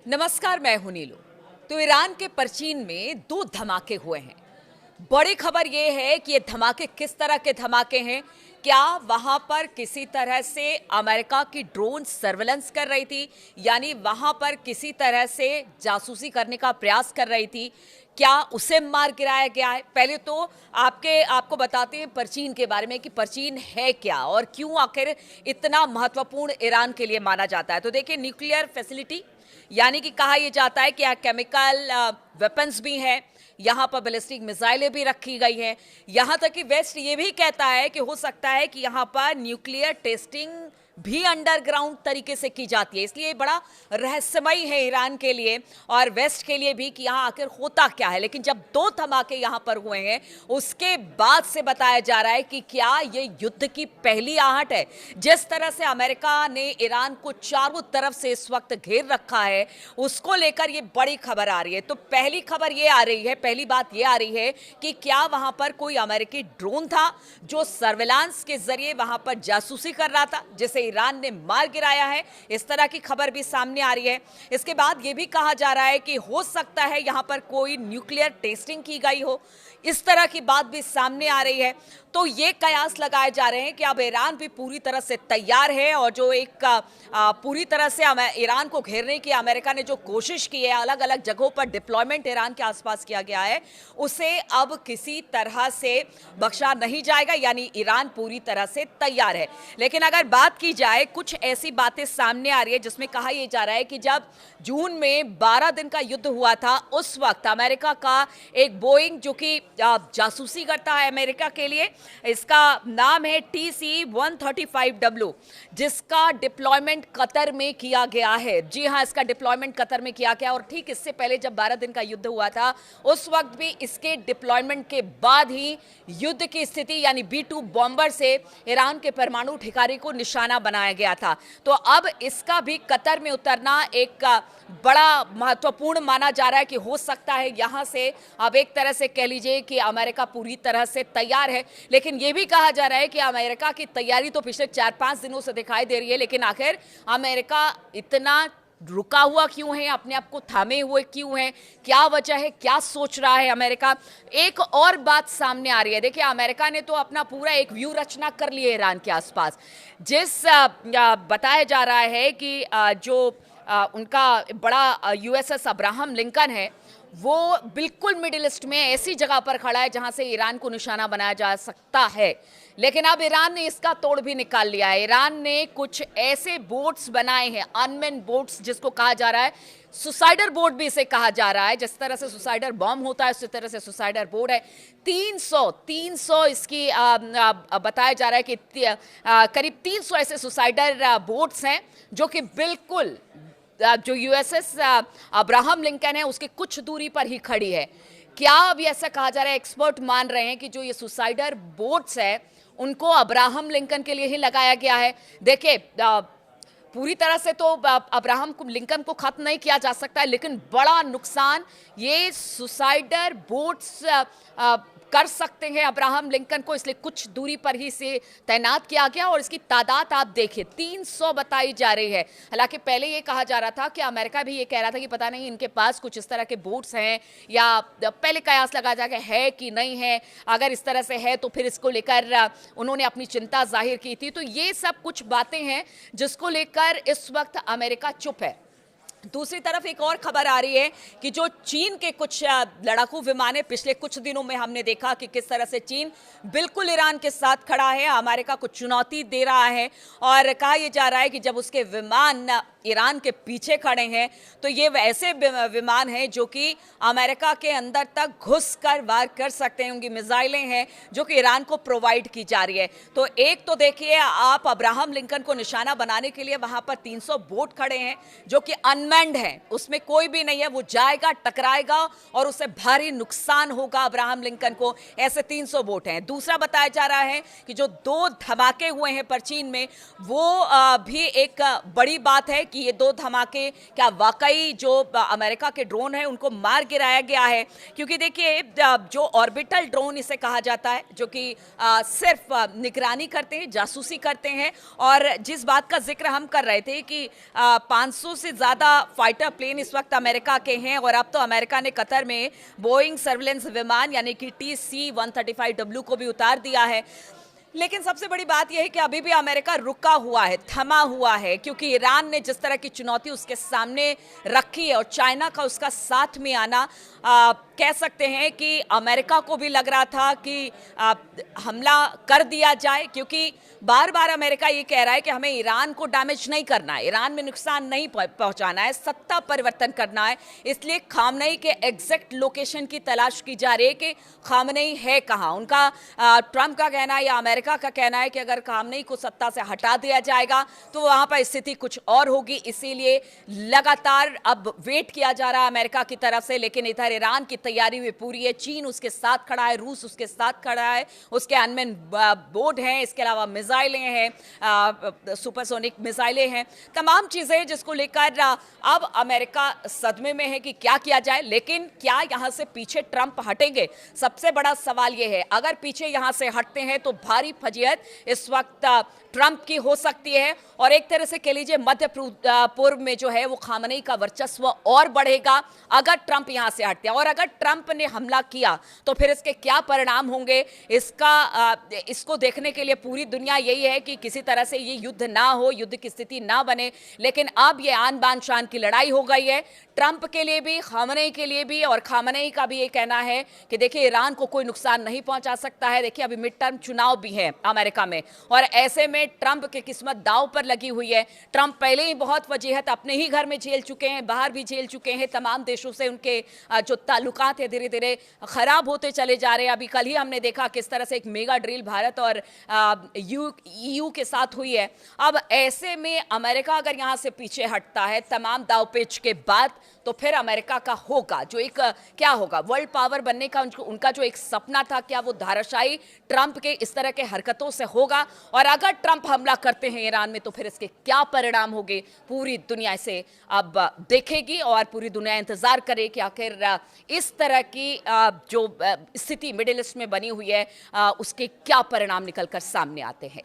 नमस्कार, मैं हूं नीलू। तो ईरान के परचीन में 2 धमाके हुए हैं। बड़ी खबर यह है कि ये धमाके किस तरह के धमाके हैं। क्या वहां पर किसी तरह से अमेरिका की ड्रोन सर्वेलेंस कर रही थी, यानी वहां पर किसी तरह से जासूसी करने का प्रयास कर रही थी? क्या उसे मार गिराया गया है? पहले तो आपको बताते हैं परचीन के बारे में कि परचीन है क्या और क्यों आखिर इतना महत्वपूर्ण ईरान के लिए माना जाता है। तो देखिए, न्यूक्लियर फैसिलिटी, यानी कि कहा यह जाता है कि यहाँ केमिकल वेपन्स भी हैं, यहाँ पर बैलिस्टिक मिसाइलें भी रखी गई हैं। यहाँ तक कि वेस्ट ये भी कहता है कि हो सकता है कि यहाँ पर न्यूक्लियर टेस्टिंग भी अंडरग्राउंड तरीके से की जाती है। इसलिए बड़ा रहस्यमय है ईरान के लिए और वेस्ट के लिए भी कि यहाँ आखिर होता क्या है। लेकिन जब 2 धमाके यहाँ पर हुए हैं, उसके बाद से बताया जा रहा है कि क्या ये युद्ध की पहली आहट है। जिस तरह से अमेरिका ने ईरान को चारों तरफ से इस वक्त घेर रखा है, उसको लेकर ये बड़ी खबर आ रही है। तो पहली खबर ये आ रही है, पहली बात ये आ रही है कि क्या वहां पर कोई अमेरिकी ड्रोन था जो सर्विलांस के जरिए वहां पर जासूसी कर रहा था, जिसे ईरान ने मार गिराया है। इस तरह की खबर भी सामने आ रही है। इसके बाद यह भी कहा जा रहा है कि हो सकता है यहां पर कोई न्यूक्लियर टेस्टिंग की गई हो, इस तरह की बात भी सामने आ रही है। तो ये कयास लगाए जा रहे हैं कि अब ईरान भी पूरी तरह से तैयार है और जो एक पूरी तरह से ईरान को घेरने की अमेरिका ने जो कोशिश की है, अलग अलग जगहों पर डिप्लॉयमेंट ईरान के आसपास किया गया है, उसे अब किसी तरह से बख्शा नहीं जाएगा, यानी ईरान पूरी तरह से तैयार है। लेकिन अगर बात की जाए, कुछ ऐसी बातें सामने आ रही है जिसमें कहा यह जा रहा है कि जब जून में 12 दिन का युद्ध हुआ था, उस वक्त अमेरिका का एक बोइंग जो कि जासूसी करता है अमेरिका के लिए, इसका नाम है TC-135W, जिसका डिप्लॉयमेंट कतर में किया गया है। जी हां, इसका डिप्लॉयमेंट कतर में किया गया और ठीक इससे पहले जब 12 दिन का युद्ध हुआ था, उस वक्त भी इसके डिप्लॉयमेंट के बाद ही युद्ध की स्थिति यानी B-2 बॉम्बर से ईरान के परमाणु ठिकाने को निशाना बनाया गया था। तो अब इसका भी कतर में उतरना एक बड़ा महत्वपूर्ण माना जा रहा है कि हो सकता है यहां से अब एक तरह से कह लीजिए कि अमेरिका पूरी तरह से तैयार है। लेकिन यह भी कहा जा रहा है कि अमेरिका की तैयारी तो पिछले 4-5 दिनों से दिखाई दे रही है, लेकिन आखिर अमेरिका इतना रुका हुआ क्यों है, अपने आप को थामे हुए क्यों है, क्या वजह है, क्या सोच रहा है अमेरिका? एक और बात सामने आ रही है। देखिए, अमेरिका ने तो अपना पूरा एक व्यू रचना कर ली है ईरान के आसपास। जिस बताया जा रहा है कि जो उनका बड़ा USS अब्राहम लिंकन है, वो बिल्कुल मिडिल ईस्ट में ऐसी जगह पर खड़ा है जहां से ईरान को निशाना बनाया जा सकता है। लेकिन अब ईरान ने इसका तोड़ भी निकाल लिया है। ईरान ने कुछ ऐसे बोट्स बनाए हैं, अनमैन बोट्स, जिसको कहा जा रहा है सुसाइडर बोट भी इसे कहा जा रहा है। जिस तरह से सुसाइडर बॉम्ब होता है, उसी तरह से सुसाइडर बोट है। 300 इसकी बताया जा रहा है कि करीब 300 ऐसे सुसाइडर बोट्स हैं जो कि बिल्कुल जो USS अब्राहम लिंकन है उसके कुछ दूरी पर ही खड़ी है। क्या अभी ऐसा कहा जा रहा है, एक्सपर्ट मान रहे हैं कि जो ये सुसाइडर बोट्स है उनको अब्राहम लिंकन के लिए ही लगाया गया है। देखिए, पूरी तरह से तो अब्राहम लिंकन को खत्म नहीं किया जा सकता है, लेकिन बड़ा नुकसान ये सुसाइडर बोट्स कर सकते हैं अब्राहम लिंकन को, इसलिए कुछ दूरी पर ही से तैनात किया गया। और इसकी तादाद आप देखिए, 300 बताई जा रही है। हालांकि पहले ये कहा जा रहा था कि अमेरिका भी ये कह रहा था कि पता नहीं इनके पास कुछ इस तरह के बोट्स हैं, या पहले कयास लगा जाएगा है कि नहीं है। अगर इस तरह से है तो फिर इसको लेकर उन्होंने अपनी चिंता जाहिर की थी। तो ये सब कुछ बातें हैं जिसको लेकर इस वक्त अमेरिका चुप है। दूसरी तरफ एक और खबर आ रही है कि जो चीन के कुछ लड़ाकू विमान है, पिछले कुछ दिनों में हमने देखा कि किस तरह से चीन बिल्कुल ईरान के साथ खड़ा है, अमेरिका को चुनौती दे रहा है। और कहा यह जा रहा है कि जब उसके विमान ईरान के पीछे खड़े हैं तो ये ऐसे विमान हैं जो कि अमेरिका के अंदर तक घुसकर वार कर सकते हैं। उनकी मिसाइलें हैं जो कि ईरान को प्रोवाइड की जा रही है। तो एक तो देखिए, आप अब्राहम लिंकन को निशाना बनाने के लिए वहां पर 300 बोट खड़े हैं जो कि अनमैन्ड है, उसमें कोई भी नहीं है, वो जाएगा, टकराएगा और उससे भारी नुकसान होगा अब्राहम लिंकन को। ऐसे 300 बोट हैं। दूसरा बताया जा रहा है कि जो 2 धमाके हुए हैं परचीन में, वो भी एक बड़ी बात है, कि ये दो धमाके क्या वाकई जो अमेरिका के ड्रोन है उनको मार गिराया गया है। क्योंकि देखिए जो ऑर्बिटल ड्रोन इसे कहा जाता है, जो कि सिर्फ निगरानी करते हैं, जासूसी करते हैं। और जिस बात का जिक्र हम कर रहे थे कि 500 से ज़्यादा फाइटर प्लेन इस वक्त अमेरिका के हैं, और अब तो अमेरिका ने कतर में बोइंग सर्विलेंस विमान यानी कि TC-135W को भी उतार दिया है। लेकिन सबसे बड़ी बात यह है कि अभी भी अमेरिका रुका हुआ है, थमा हुआ है, क्योंकि ईरान ने जिस तरह की चुनौती उसके सामने रखी है और चाइना का उसका साथ में आना, कह सकते हैं कि अमेरिका को भी लग रहा था कि हमला कर दिया जाए। क्योंकि बार बार अमेरिका ये कह रहा है कि हमें ईरान को डैमेज नहीं करना है, ईरान में नुकसान नहीं पहुंचाना है, सत्ता परिवर्तन करना है। इसलिए खामनेई के एग्जैक्ट लोकेशन की तलाश की जा रही है कि खामनेई है कहाँ। उनका ट्रंप का कहना है या अमेरिका का कहना है कि अगर खामनेई को सत्ता से हटा दिया जाएगा तो वहां पर स्थिति कुछ और होगी। इसीलिए लगातार अब वेट किया जा रहा है अमेरिका की तरफ से। लेकिन इधर ईरान की तैयारी भी पूरी है, चीन उसके साथ खड़ा है, रूस उसके साथ खड़ा है, उसके अनमैन बोर्ड हैं, इसके अलावा मिसाइलें हैं, सुपरसोनिक मिसाइलें हैं, तमाम चीजें जिसको लेकर अब अमेरिका सदमे में है कि क्या किया जाए। लेकिन क्या यहां से पीछे ट्रंप हटेंगे, सबसे बड़ा सवाल यह है। अगर पीछे यहां से हटते हैं तो भारी फजीयत इस वक्त ट्रंप की हो सकती है, और एक तरह से कह लीजिए मध्य पूर्व में जो है वो खामनेई का वर्चस्व और बढ़ेगा अगर ट्रंप यहां से हटते हैं। और अगर ट्रंप ने हमला किया तो फिर इसके क्या परिणाम होंगे, इसको देखने के लिए पूरी दुनिया यही है कि किसी तरह से ये युद्ध ना हो, युद्ध की स्थिति ना बने। लेकिन अब ये आन बान शान की लड़ाई हो गई है, ट्रंप के लिए भी, खामनेई के लिए भी। और खामनेई का भी ये कहना है कि देखिए ईरान को कोई नुकसान नहीं पहुंचा सकता है। देखिए अभी मिड टर्म चुनाव भी है अमेरिका में, और ऐसे में ट्रंप की किस्मत दांव पर लगी हुई है। ट्रंप पहले ही बहुत वजीहत अपने ही घर में झेल चुके हैं, बाहर भी झेल चुके हैं। तमाम देशों से उनके जो ताल्लुकात है धीरे धीरे खराब होते चले जा रहे हैं। अभी कल ही हमने देखा किस तरह से एक मेगा ड्रिल भारत और EU के साथ हुई है। अब ऐसे में अमेरिका अगर यहां से पीछे हटता है तमाम दावपेच के बाद, तो फिर अमेरिका का होगा जो एक क्या होगा, वर्ल्ड पावर बनने का उनका जो एक सपना था, क्या वो धाराशायी ट्रंप के इस तरह के हरकतों से होगा। और अगर ट्रंप हमला करते हैं ईरान में तो फिर इसके क्या परिणाम होंगे, पूरी दुनिया से अब देखेगी और पूरी दुनिया इंतजार करे कि आखिर इस तरह की जो स्थिति मिडिल ईस्ट में बनी हुई है उसके क्या परिणाम निकलकर सामने आते हैं।